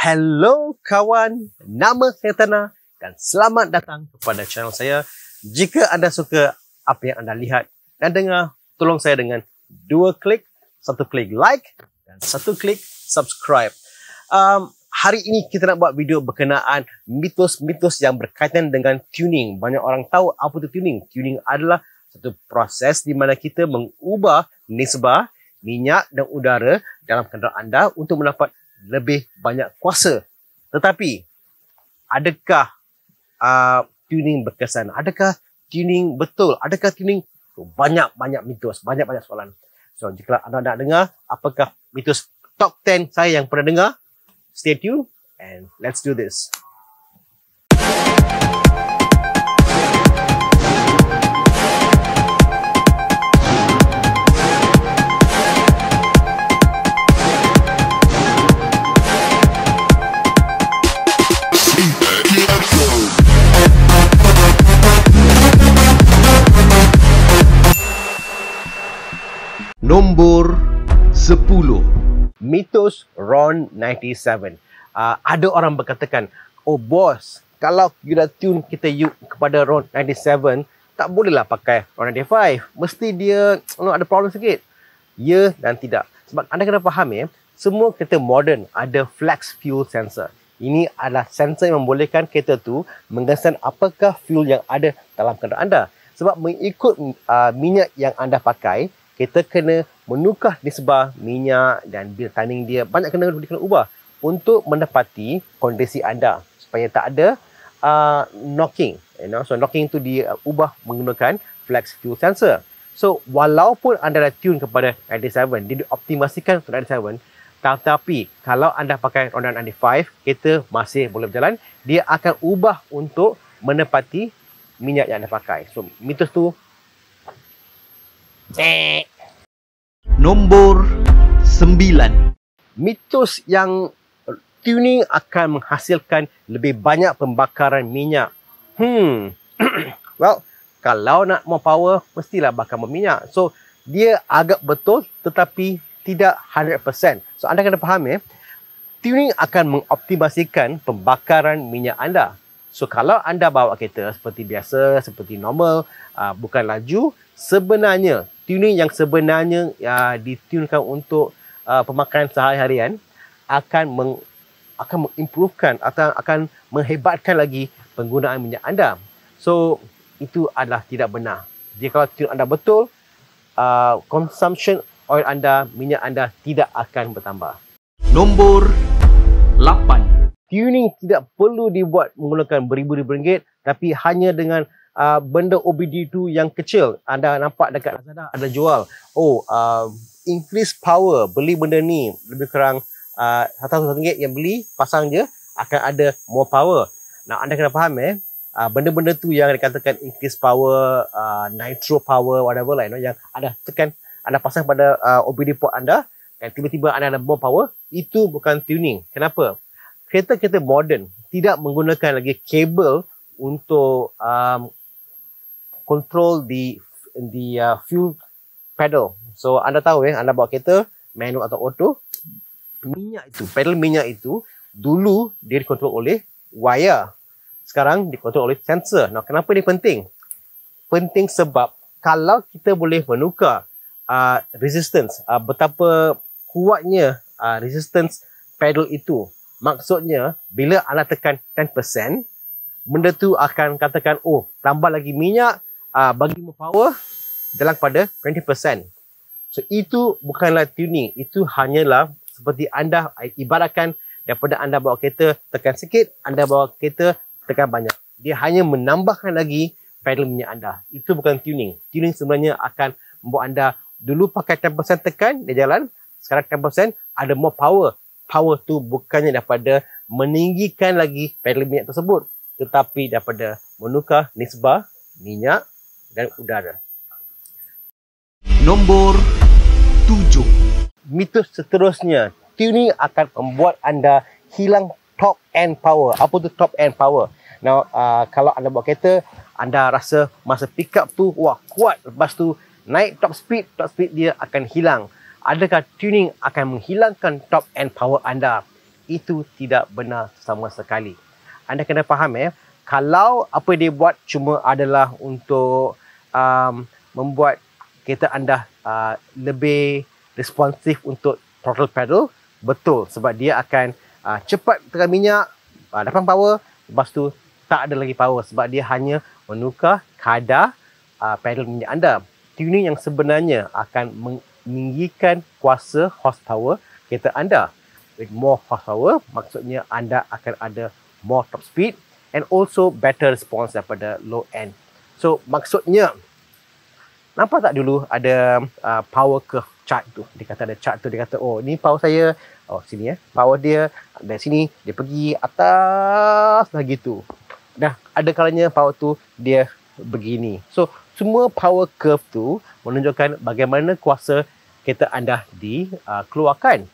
Hello kawan, nama saya Tana dan selamat datang kepada channel saya. Jika anda suka apa yang anda lihat dan dengar, tolong saya dengan 2 klik, 1 klik like dan 1 klik subscribe. Hari ini kita nak buat video berkenaan mitos-mitos yang berkaitan dengan tuning. Banyak orang tahu apa itu tuning. Tuning adalah satu proses di mana kita mengubah nisbah minyak dan udara dalam kenderaan anda untuk mendapat lebih banyak kuasa. Tetapi adakah tuning berkesan? Adakah tuning betul? Adakah tuning banyak mitos, banyak soalan. So jika anda nak dengar apakah mitos top 10 saya yang pernah dengar, stay tuned and let's do this. Nombor 10. Mitos RON 97. Ada orang berkatakan, oh bos, kalau you dah tune kita kepada RON 97, tak bolehlah pakai RON 95. Mesti dia ada problem sikit. Ya dan tidak. Sebab anda kena faham semua kereta moden ada flex fuel sensor. Ini adalah sensor yang membolehkan kereta tu mengesan apakah fuel yang ada dalam kenderaan anda. Sebab mengikut minyak yang anda pakai, kita kena menukar nisbah minyak dan bil timing dia. Banyak kena ubah untuk mendapati kondisi anda supaya tak ada knocking. So knocking tu diubah menggunakan flex fuel sensor. So walaupun anda dah tune kepada 97, dia dioptimasikan untuk 97, tetapi kalau anda pakai RON 95, kereta masih boleh berjalan. Dia akan ubah untuk menepati minyak yang anda pakai. So mitos tu Nombor 9. mitos yang tuning akan menghasilkan lebih banyak pembakaran minyak. Well, kalau nak more power, mestilah bakar minyak. So, dia agak betul tetapi tidak 100%. So, anda kena faham tuning akan mengoptimasikan pembakaran minyak anda. So, kalau anda bawa kereta seperti biasa, seperti normal, bukan laju, sebenarnya tuning yang sebenarnya ditunekan untuk pemakaian sehari-harian akan mengimprovekan atau akan menghebatkan lagi penggunaan minyak anda. So itu adalah tidak benar. Jika kalau tune anda betul, consumption oil anda, minyak anda tidak akan bertambah. Nombor 8. Tuning tidak perlu dibuat menggunakan beribu-ribu ringgit, tapi hanya dengan benda OBD2 yang kecil. Anda nampak dekat Lazada ada jual. Increase power, beli benda ni lebih kurang RM1 yang beli, pasang je akan ada more power. Nah, anda kena faham benda-benda tu yang dikatakan increase power, nitro power, whatever lah, yang anda tekan, anda pasang pada OBD port anda dan tiba-tiba anda ada more power, itu bukan tuning. Kenapa? Kereta-kereta moden tidak menggunakan lagi kabel untuk control the fuel pedal. So anda tahu anda bawa kereta manual atau auto, minyak itu, pedal minyak itu dulu dia dikontrol oleh wire. Sekarang dikontrol oleh sensor. Nah, kenapa ini penting? Penting sebab kalau kita boleh menukar resistance, betapa kuatnya resistance pedal itu. Maksudnya bila anda tekan 10%, benda tu akan katakan, tambah lagi minyak, bagi more power dalam pada 20%. So itu bukanlah tuning. Itu hanyalah seperti anda ibaratkan daripada anda bawa kereta tekan sikit, anda bawa kereta tekan banyak. Dia hanya menambahkan lagi pedal minyak anda. Itu bukan tuning. Tuning sebenarnya akan membuat anda dulu pakai 10% tekan, dia jalan. Sekarang 10% ada more power. Power tu bukannya daripada meninggikan lagi pedal minyak tersebut, tetapi daripada menukar nisbah minyak dan udara. Nombor 7. Mitos seterusnya, tuning akan membuat anda hilang top end power. Apa tu top end power? Now, kalau anda bawa kereta, anda rasa masa pick up tu kuat, lepas tu naik top speed dia akan hilang. Adakah tuning akan menghilangkan top end power anda? itu tidak benar sama sekali. Anda kena faham kalau apa dia buat cuma adalah untuk membuat kereta anda lebih responsif untuk throttle pedal, betul, sebab dia akan cepat tekan minyak, dapat power, lepas tu tak ada lagi power sebab dia hanya menukar kadar pedal minyak anda. Tuning yang sebenarnya akan meninggikan kuasa horsepower kereta anda. With more horsepower, maksudnya anda akan ada more top speed and also better response daripada low end. So maksudnya, nampak tak dulu ada power curve chart tu? Dia kata ada chart tu, dia kata oh ni power saya, oh sini power dia dari sini dia pergi atas lagi tu. Dah ada kalanya power tu dia begini. So semua power curve tu menunjukkan bagaimana kuasa kereta anda dikeluarkan.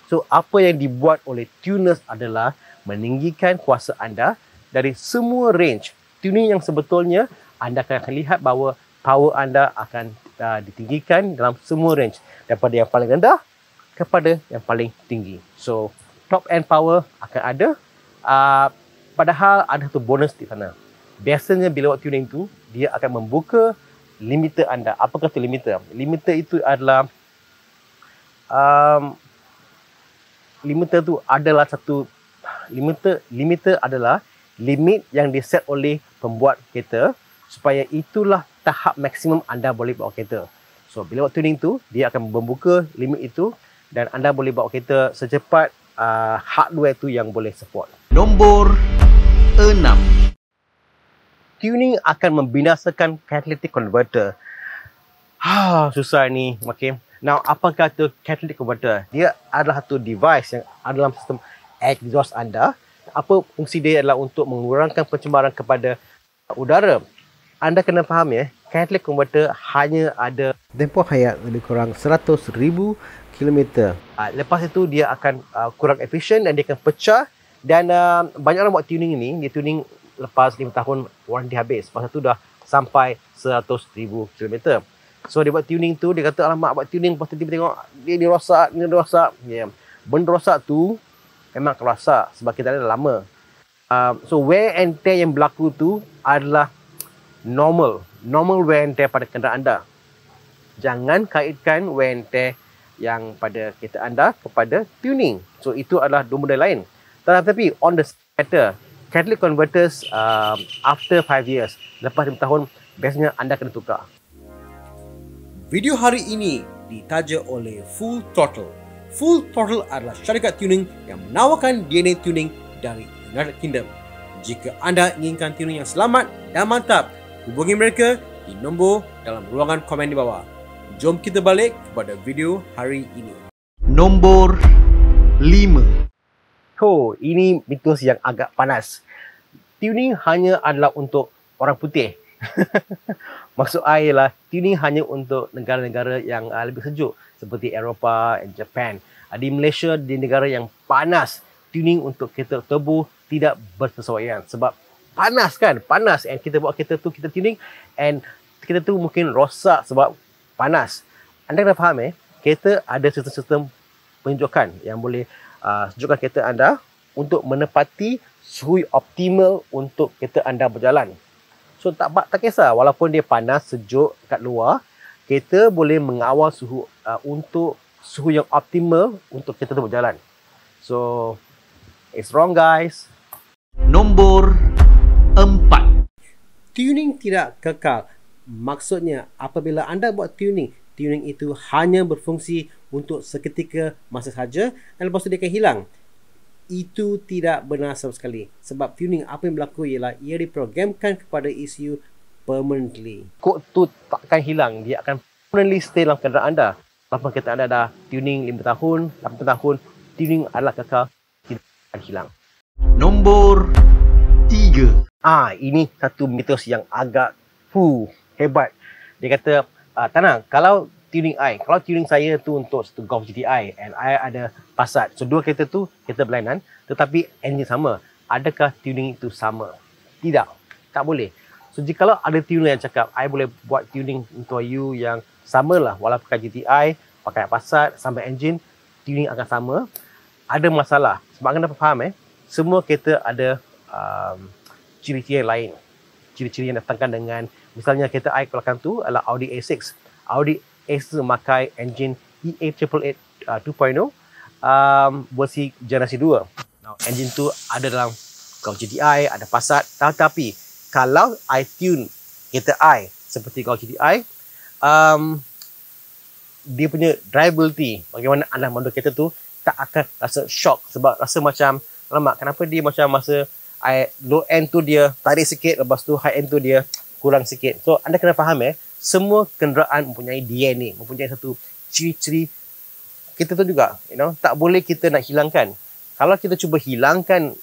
So apa yang dibuat oleh tuners adalah meninggikan kuasa anda dari semua range. Tuning yang sebetulnya anda akan lihat bahawa power anda akan ditinggikan dalam semua range, daripada yang paling rendah kepada yang paling tinggi. So top end power akan ada, padahal ada satu bonus di sana. Biasanya bila buat tuning tu, dia akan membuka limiter anda. Apakah itu limiter? Limiter itu adalah limiter tu adalah satu limiter adalah limit yang diset oleh pembuat kereta supaya itulah tahap maksimum anda boleh bawa kereta. So bila buat tuning tu, dia akan membuka limit itu dan anda boleh bawa kereta secepat hardware tu yang boleh support. Nombor 6. Tuning akan membinasakan catalytic converter. Susah ni. Okay. Now, apakah itu catalytic converter? Dia adalah satu device yang ada dalam sistem exhaust anda. Apa fungsi dia adalah untuk mengurangkan pencemaran kepada udara. Anda kena faham catalytic converter hanya ada tempoh hayat lebih kurang 100,000 km. Lepas itu dia akan kurang efisien dan dia akan pecah. Dan banyak orang buat tuning ni, dia tuning lepas 5 tahun warranty habis. Lepas itu dah sampai 100,000 km. So dia buat tuning tu, dia kata alamak buat tuning, lepas tu dia tengok dia rosak, ni rosak. Benda rosak tu memang akan rosak sebab kita ada lama. So wear and tear yang berlaku tu adalah normal wear and tear pada kenderaan anda. Jangan kaitkan wear and tear yang pada kereta anda kepada tuning. So itu adalah dua benda lain. Tetapi on the matter, catalytic converters after 5 years, lepas 5 tahun, biasanya anda kena tukar. Video hari ini ditaja oleh Full Throttle. Full Throttle adalah syarikat tuning yang menawarkan DNA tuning dari United Kingdom. Jika anda inginkan tuning yang selamat dan mantap, hubungi mereka di nombor dalam ruangan komen di bawah. Jom kita balik kepada video hari ini. Nombor 5. Ini mitos yang agak panas. Tuning hanya adalah untuk orang putih. Maksud saya ialah tuning hanya untuk negara-negara yang lebih sejuk seperti Eropah dan Japan. Di Malaysia, di negara yang panas, tuning untuk kereta turbo tidak bersesuaian sebab panas kan, panas, and kita buat kereta tu, kita tuning and kereta tu mungkin rosak sebab panas. Anda kena faham kereta ada sistem-sistem penyejukan yang boleh sejukkan kereta anda untuk menepati suhu optimal untuk kereta anda berjalan. So tak kisah walaupun dia panas, sejuk kat luar, kereta boleh mengawal suhu untuk suhu yang optimal untuk kereta tu berjalan. So it's wrong guys. Nombor 4. Tuning tidak kekal. Maksudnya apabila anda buat tuning itu hanya berfungsi untuk seketika masa saja dan lepas tu dia akan hilang. Itu tidak benar sama sekali. Sebab tuning apa yang berlaku ialah ia diprogramkan kepada ECU permanently. Kod tu takkan hilang. Dia akan permanently stay dalam kenderaan anda. Walaupun kereta anda dah tuning 5 tahun, 8 tahun, tuning adalah kekal, tidak akan hilang. Nombor 3. Ini satu mitos yang agak hebat. Dia kata, Tanang, kalau tuning saya tu untuk satu Golf GTI and I ada Passat. So dua kereta tu kereta berlainan tetapi enjin sama. Adakah tuning itu sama? Tidak. Tak boleh. So jikalau ada tuner yang cakap I boleh buat tuning untuk you yang samalah walaupun pakai GTI, pakai Passat sampai enjin, tuning akan sama. ada masalah. Sebab anda faham semua kereta ada ciri-ciri lain. Ciri-ciri yang datangkan dengan, misalnya kereta I belakang tu adalah Audi A6. Audi A6 memakai enjin EA888 2.0 versi generasi 2. Now, enjin tu ada dalam Golf GTI, ada Passat. Tetapi kalau I tune kereta I seperti Golf GTI, dia punya drivability, bagaimana anda mandu kereta tu, tak akan rasa shock. Sebab rasa macam, alamak, kenapa dia macam masa low end tu dia tarik sikit, lepas tu high end tu dia kurang sikit. So anda kena faham semua kenderaan mempunyai DNA, mempunyai satu ciri-ciri kita tu juga, tak boleh kita nak hilangkan. Kalau kita cuba hilangkan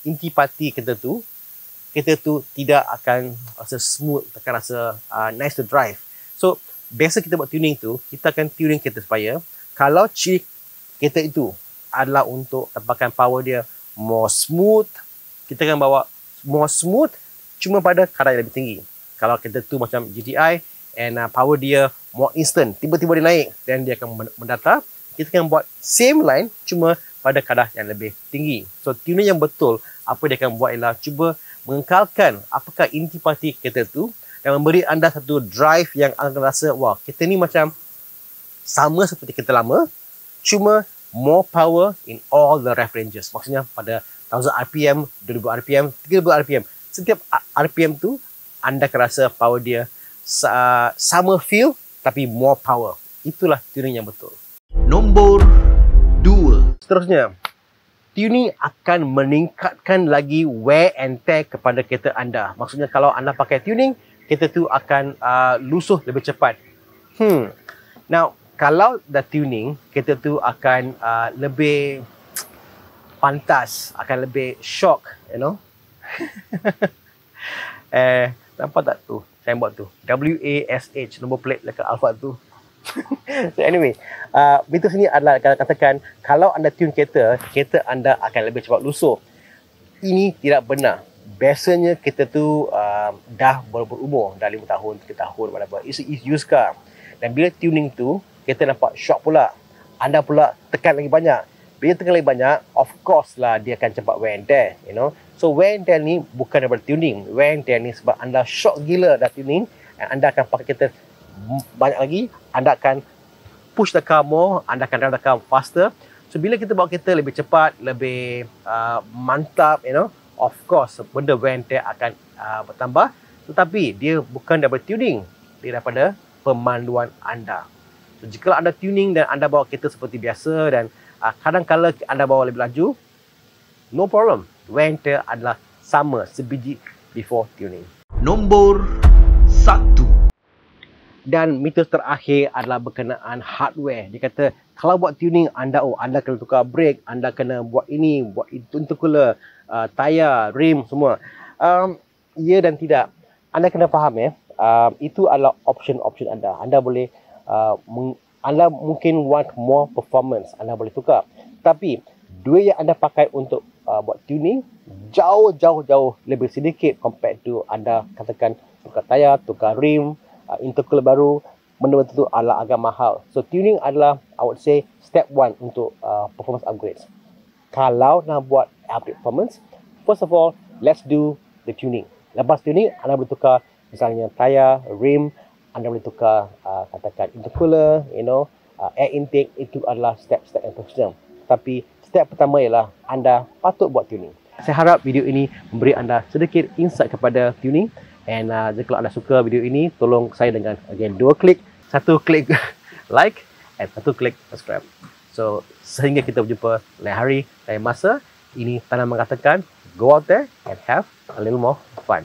intipati kita tu tidak akan rasa smooth, takkan rasa nice to drive. So biasa kita buat tuning tu, kita akan tuning kereta supaya kalau ciri kereta itu adalah untuk tempakan power dia more smooth, kita akan bawa more smooth cuma pada kadar yang lebih tinggi. Kalau kereta tu macam GTI and power dia more instant, tiba-tiba dia naik dan dia akan mendatar, kita akan buat same line cuma pada kadar yang lebih tinggi. So tuning yang betul, apa dia akan buat ialah cuba mengekalkan apakah intipati kereta tu dan memberi anda satu drive yang anda rasa, wah, kereta ni macam sama seperti kereta lama, cuma more power in all the rev ranges. Maksudnya pada 1000 RPM, 2000 RPM, 3000 RPM. Setiap RPM tu anda akan rasa power dia sama feel tapi more power. Itulah tuning yang betul. Nombor 2. Seterusnya, tuning akan meningkatkan lagi wear and tear kepada kereta anda. Maksudnya kalau anda pakai tuning, kereta tu akan lusuh lebih cepat. Now, kalau dah tuning, kereta tu akan lebih pantas, akan lebih shock, nampak tak tu? Saya buat tu. WASH, nombor plate dekat Alphard tu. So anyway, mitos ni adalah katakan kalau anda tune kereta anda akan lebih cepat lusuh. Ini tidak benar. Biasanya kereta tu dah berumur, dah 5 tahun, 3 tahun, whatever. It's used car. Dan bila tuning tu, kereta nampak shock pula. Anda pula tekan lagi banyak. Bila tekan lagi banyak, of course lah dia akan cepat wear and tear, So wear and tear ni bukan daripada tuning. Wear and tear ni sebab anda shock gila dah tuning, dan anda akan pakai kereta banyak lagi, anda akan push the car more, anda akan drive the car faster. So bila kita bawa kereta lebih cepat, lebih mantap, of course benda wear and tear akan bertambah. Tetapi dia bukan daripada tuning, dia daripada pemanduan anda. So jika anda tuning dan anda bawa kereta seperti biasa dan kadang-kala anda bawa lebih laju, no problem. Wear and tear adalah sama sebiji before tuning. Nombor 1. Dan mitos terakhir adalah berkenaan hardware. Dia kata kalau buat tuning anda kena tukar brake, anda kena buat ini, buat itu, intercooler, tayar, rim, semua. Ya dan tidak. Anda kena faham itu adalah option anda. Anda boleh anda mungkin want more performance, anda boleh tukar. Tapi duit yang anda pakai untuk buat tuning jauh lebih sedikit compared to anda katakan tukar tayar, tukar rim, intercooler baru. Benda-benda itu adalah agak mahal. So tuning adalah, I would say, step 1 untuk performance upgrades. Kalau nak buat upgrade performance, first of all, let's do the tuning. Lepas tuning, anda boleh tukar misalnya tayar, rim, anda boleh tukar katakan intercooler, air intake. Itu adalah step-step yang profesional. Tapi step pertama ialah anda patut buat tuning. Saya harap video ini memberi anda sedikit insight kepada tuning. And jika anda suka video ini, tolong saya dengan again 2 klik. 1 klik like and 1 klik subscribe. So sehingga kita berjumpa lain hari, lain masa. Ini Tanah mengatakan, go out there and have a little more fun.